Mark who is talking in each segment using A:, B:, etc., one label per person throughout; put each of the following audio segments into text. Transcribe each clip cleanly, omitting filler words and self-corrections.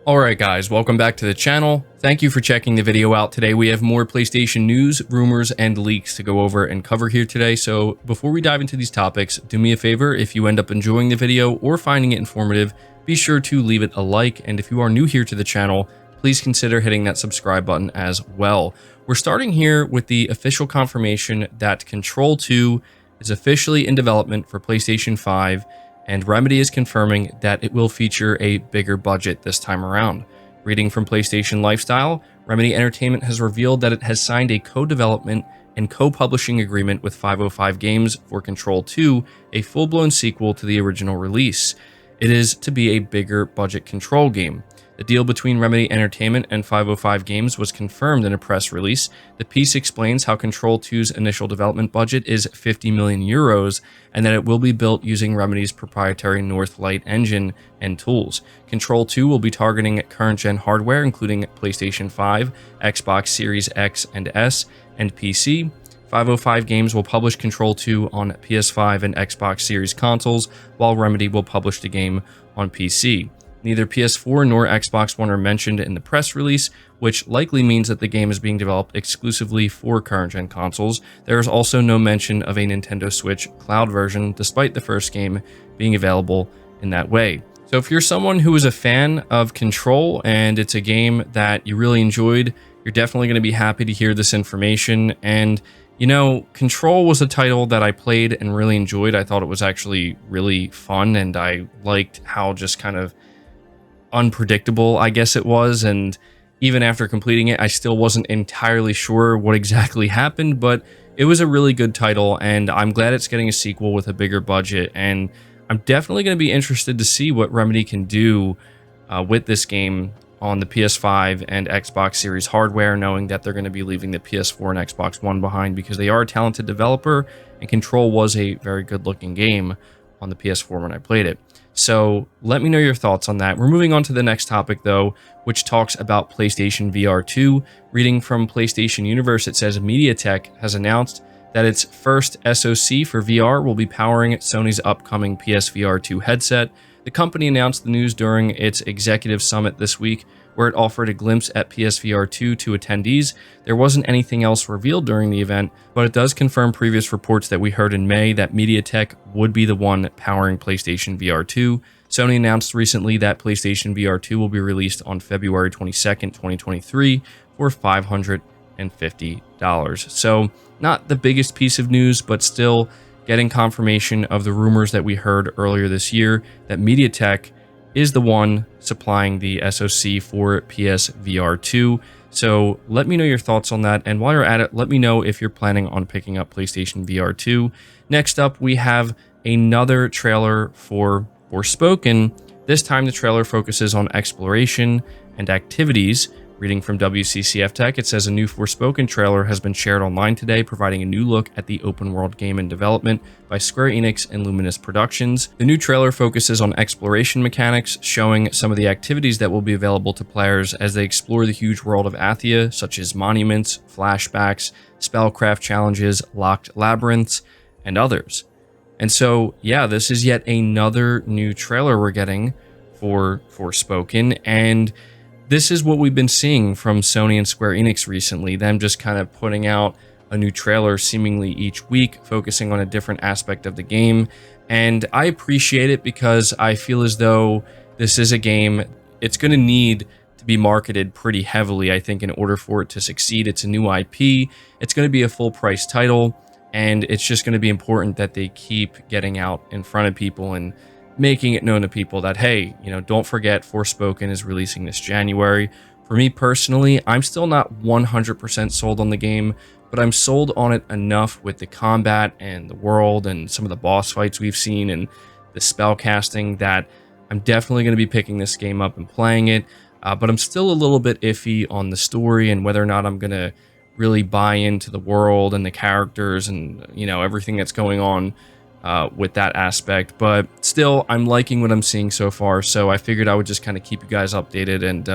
A: Alright guys, welcome back to the channel. Thank you for checking the video out. Today we have more PlayStation news, rumors, and leaks to go over and cover here today. So before we dive into these topics, do me a favor, if you end up enjoying the video or finding it informative, be sure to leave it a like, and if you are new here to the channel, please consider hitting that subscribe button as well. We're starting here with the official confirmation that Control 2 is officially in development for PlayStation 5, and Remedy is confirming that it will feature a bigger budget this time around. Reading from PlayStation Lifestyle, Remedy Entertainment has revealed that it has signed a co-development and co-publishing agreement with 505 Games for Control 2, a full-blown sequel to the original release. It is to be a bigger budget Control game. The deal between Remedy Entertainment and 505 Games was confirmed in a press release. The piece explains how Control 2's initial development budget is 50 million euros and that it will be built using Remedy's proprietary Northlight engine and tools. Control 2 will be targeting current-gen hardware, including PlayStation 5, Xbox Series X and S, and PC. 505 Games will publish Control 2 on PS5 and Xbox Series consoles, while Remedy will publish the game on PC. Neither PS4 nor Xbox One are mentioned in the press release, which likely means that the game is being developed exclusively for current-gen consoles. There is also no mention of a Nintendo Switch cloud version, despite the first game being available in that way. So if you're someone who is a fan of Control and it's a game that you really enjoyed, you're definitely going to be happy to hear this information. And you know, Control was a title that I played and really enjoyed. I thought it was actually really fun, and I liked how just kind of unpredictable, I guess it was, and even after completing it, I still wasn't entirely sure what exactly happened, but it was a really good title, and I'm glad it's getting a sequel with a bigger budget, and I'm definitely going to be interested to see what Remedy can do with this game on the PS5 and Xbox Series hardware, knowing that they're going to be leaving the PS4 and Xbox One behind because they are a talented developer, and Control was a very good-looking game on the PS4 when I played it. So let me know your thoughts on that. We're moving on to the next topic though, which talks about PlayStation VR 2. Reading from PlayStation Universe, it says Mediatek has announced that its first SoC for VR will be powering Sony's upcoming PSVR 2 headset. The company announced the news during its executive summit this week, where it offered a glimpse at PSVR 2 to attendees. There wasn't anything else revealed during the event, but it does confirm previous reports that we heard in May that Mediatek would be the one powering PlayStation VR 2. Sony announced recently that PlayStation VR 2 will be released on February 22nd, 2023 for $550. So not the biggest piece of news, but still getting confirmation of the rumors that we heard earlier this year that Mediatek is the one supplying the SoC for PSVR 2. So let me know your thoughts on that, and while you're at it, let me know if you're planning on picking up PlayStation VR 2. Next up, we have another trailer for Forspoken. This time the trailer focuses on exploration and activities. Reading from WCCF Tech, it says a new Forspoken trailer has been shared online today, providing a new look at the open-world game in development by Square Enix and Luminous Productions. The new trailer focuses on exploration mechanics, showing some of the activities that will be available to players as they explore the huge world of Athia, such as monuments, flashbacks, spellcraft challenges, locked labyrinths, and others. And so, yeah, this is yet another new trailer we're getting for Forspoken, and this is what we've been seeing from Sony and Square Enix recently, them just kind of putting out a new trailer seemingly each week, focusing on a different aspect of the game. And I appreciate it because I feel as though this is a game, it's going to need to be marketed pretty heavily, I think, in order for it to succeed. It's a new IP, it's going to be a full price title, and it's just going to be important that they keep getting out in front of people and making it known to people that, hey, you know, don't forget Forspoken is releasing this January. For me personally, I'm still not 100% sold on the game, but I'm sold on it enough with the combat and the world and some of the boss fights we've seen and the spell casting that I'm definitely going to be picking this game up and playing it. But I'm still a little bit iffy on the story and whether or not I'm going to really buy into the world and the characters and, you know, everything that's going on with that aspect. But still, I'm liking what I'm seeing so far, so I figured I would just kind of keep you guys updated and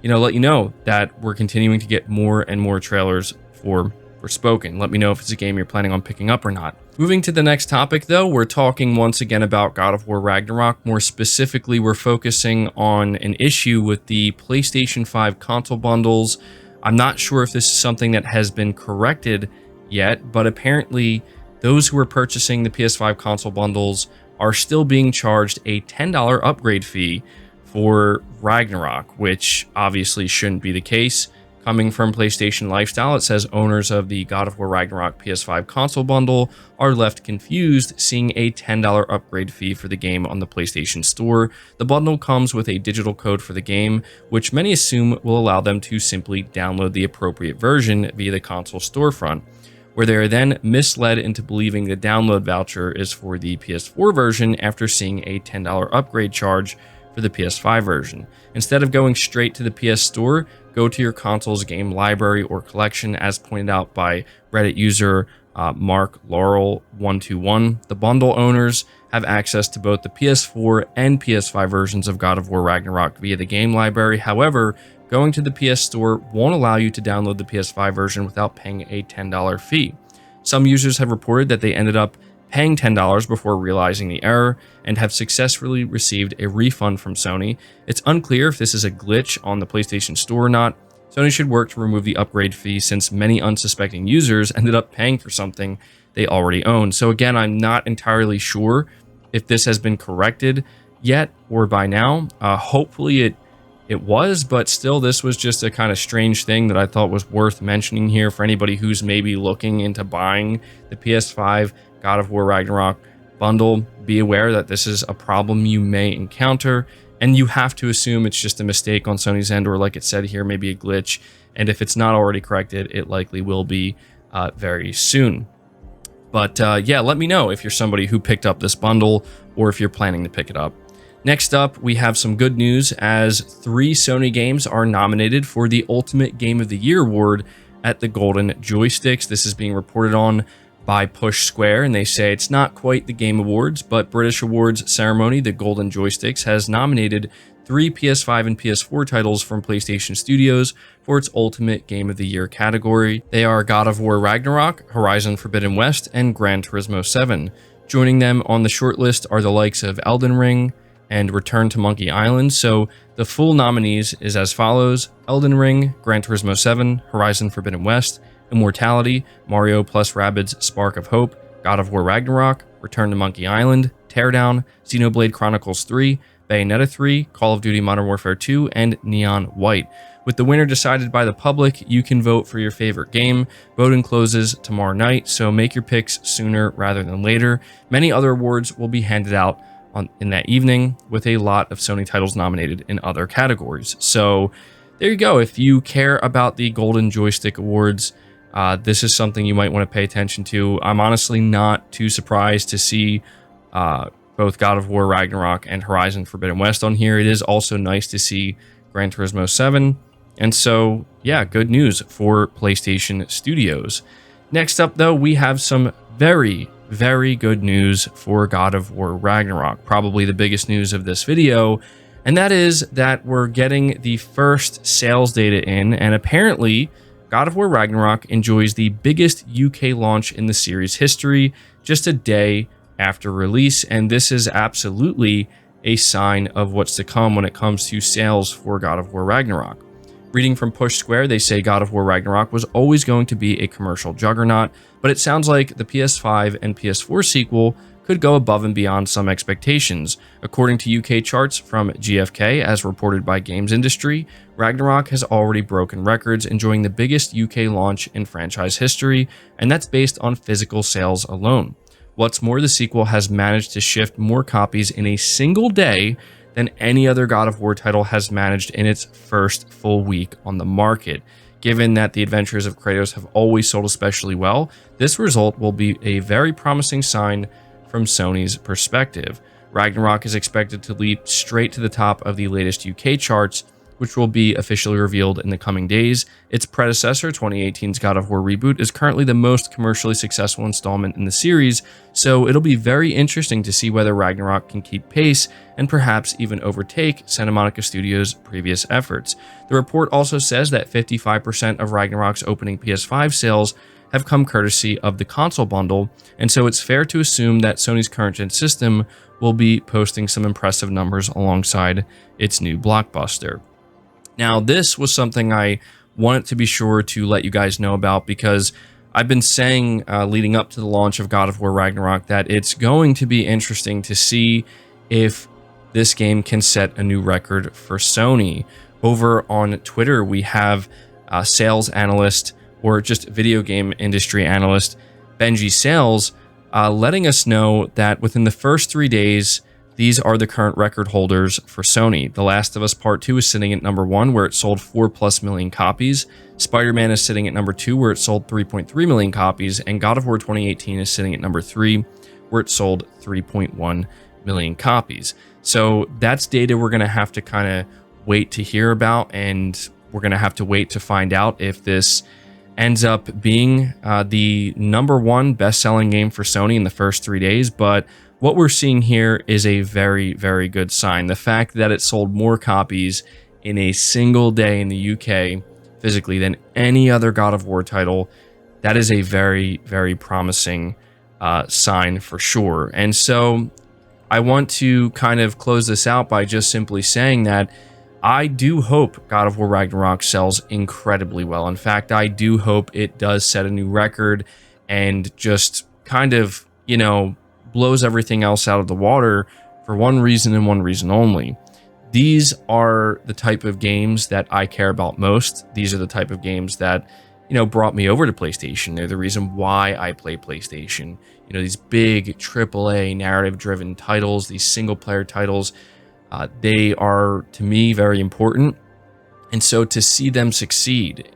A: you know, let you know that we're continuing to get more and more trailers for Forspoken. Let me know if it's a game you're planning on picking up or not. Moving to the next topic, though, we're talking once again about God of War Ragnarok. More specifically, we're focusing on an issue with the PlayStation 5 console bundles. I'm not sure if this is something that has been corrected yet, but apparently those who are purchasing the PS5 console bundles are still being charged a $10 upgrade fee for Ragnarok, which obviously shouldn't be the case. Coming from PlayStation Lifestyle, it says owners of the God of War Ragnarok PS5 console bundle are left confused seeing a $10 upgrade fee for the game on the PlayStation Store. The bundle comes with a digital code for the game, which many assume will allow them to simply download the appropriate version via the console storefront, where they are then misled into believing the download voucher is for the PS4 version after seeing a $10 upgrade charge for the PS5 version. Instead of going straight to the PS Store, go to your console's game library or collection, as pointed out by Reddit user Mark Laurel 121. The bundle owners have access to both the PS4 and PS5 versions of God of War Ragnarok via the game library. However, going to the PS Store won't allow you to download the PS5 version without paying a $10 fee. Some users have reported that they ended up paying $10 before realizing the error and have successfully received a refund from Sony. It's unclear if this is a glitch on the PlayStation Store or not. Sony should work to remove the upgrade fee, since many unsuspecting users ended up paying for something they already own. So again, I'm not entirely sure if this has been corrected yet or by now. Hopefully it was, but still, this was just a kind of strange thing that I thought was worth mentioning here for anybody who's maybe looking into buying the PS5 God of War Ragnarok bundle. Be aware that this is a problem you may encounter, and you have to assume it's just a mistake on Sony's end, or like it said here, maybe a glitch. And if it's not already corrected, it likely will be very soon. But yeah, let me know if you're somebody who picked up this bundle or if you're planning to pick it up. Next up, we have some good news, as 3 Sony games are nominated for the Ultimate Game of the Year award at the Golden Joysticks. This is being reported on by Push Square, and they say it's not quite the Game Awards, but British awards ceremony, the Golden Joysticks, has nominated 3 PS5 and PS4 titles from PlayStation Studios for its Ultimate Game of the Year category. They are God of War Ragnarok, Horizon Forbidden West, and Gran Turismo 7. Joining them on the shortlist are the likes of Elden Ring and Return to Monkey Island. So the full nominees is as follows: Elden Ring, Gran Turismo 7, Horizon Forbidden West, Immortality, Mario plus Rabbids Spark of Hope, God of War Ragnarok, Return to Monkey Island, Teardown, Xenoblade Chronicles 3, Bayonetta 3, Call of Duty Modern Warfare 2, and Neon White. With the winner decided by the public, you can vote for your favorite game. Voting closes tomorrow night, so make your picks sooner rather than later. Many other awards will be handed out in that evening, with a lot of Sony titles nominated in other categories. So there you go. If you care about the Golden Joystick Awards, this is something you might want to pay attention to. I'm honestly not too surprised to see both God of War Ragnarok and Horizon Forbidden West on here. It is also nice to see Gran Turismo 7. And so, yeah, good news for PlayStation Studios. Next up, though, we have some very good news for God of War Ragnarok. Probably the biggest news of this video. And that is that we're getting the first sales data in, and apparently God of War Ragnarok enjoys the biggest UK launch in the series history just a day after release, and this is absolutely a sign of what's to come when it comes to sales for God of War Ragnarok. Reading from Push Square, they say God of War Ragnarok was always going to be a commercial juggernaut, but it sounds like the PS5 and PS4 sequel could go above and beyond some expectations. According to UK charts from GfK, as reported by Games Industry, Ragnarok has already broken records, enjoying the biggest UK launch in franchise history, and that's based on physical sales alone. What's more, the sequel has managed to shift more copies in a single day than any other God of War title has managed in its first full week on the market. Given that the adventures of Kratos have always sold especially well, this result will be a very promising sign from Sony's perspective. Ragnarok is expected to leap straight to the top of the latest UK charts, which will be officially revealed in the coming days. Its predecessor, 2018's God of War Reboot, is currently the most commercially successful installment in the series, so it'll be very interesting to see whether Ragnarok can keep pace and perhaps even overtake Santa Monica Studios' previous efforts. The report also says that 55% of Ragnarok's opening PS5 sales have come courtesy of the console bundle, and so it's fair to assume that Sony's current gen system will be posting some impressive numbers alongside its new blockbuster. Now, this was something I wanted to be sure to let you guys know about, because I've been saying leading up to the launch of God of War Ragnarok that it's going to be interesting to see if this game can set a new record for Sony. Over on Twitter, we have sales analyst, or just video game industry analyst, Benji Sales, letting us know that within the first 3 days, these are the current record holders for Sony. The Last of Us Part 2 is sitting at number 1, where it sold 4+ million copies. Spider-Man is sitting at number 2, where it sold 3.3 million copies. And God of War 2018 is sitting at number 3, where it sold 3.1 million copies. So that's data we're going to have to kind of wait to hear about, and we're going to have to wait to find out if this ends up being the number 1 best-selling game for Sony in the first 3 days. But what we're seeing here is a very, very good sign. The fact that it sold more copies in a single day in the UK physically than any other God of War title, that is a very, very promising sign for sure. And so I want to kind of close this out by just simply saying that I do hope God of War Ragnarok sells incredibly well. In fact, I do hope it does set a new record and just kind of, you know, blows everything else out of the water for one reason and one reason only. These are the type of games that I care about most. These are the type of games that, you know, brought me over to PlayStation. They're the reason why I play PlayStation. You know, these big AAA narrative-driven titles, these single-player titles, they are, to me, very important. And so to see them succeed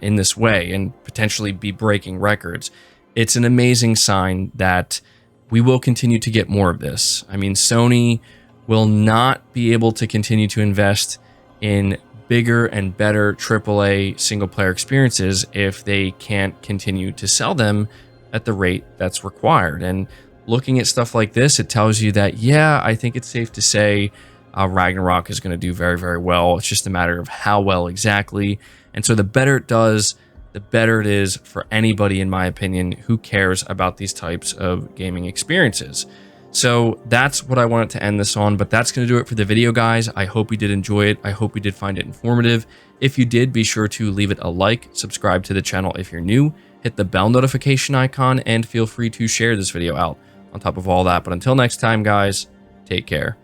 A: in this way and potentially be breaking records, it's an amazing sign that we will continue to get more of this. I mean, Sony will not be able to continue to invest in bigger and better AAA single-player experiences if they can't continue to sell them at the rate that's required. And looking at stuff like this, it tells you that, yeah, I think it's safe to say Ragnarok is going to do very, very well. It's just a matter of how well exactly. And so the better it does, the better it is for anybody, in my opinion, who cares about these types of gaming experiences. So that's what I wanted to end this on, but that's going to do it for the video, guys. I hope you did enjoy it. I hope you did find it informative. If you did, be sure to leave it a like, subscribe to the channel if you're new, hit the bell notification icon, and feel free to share this video out on top of all that. But until next time, guys, take care.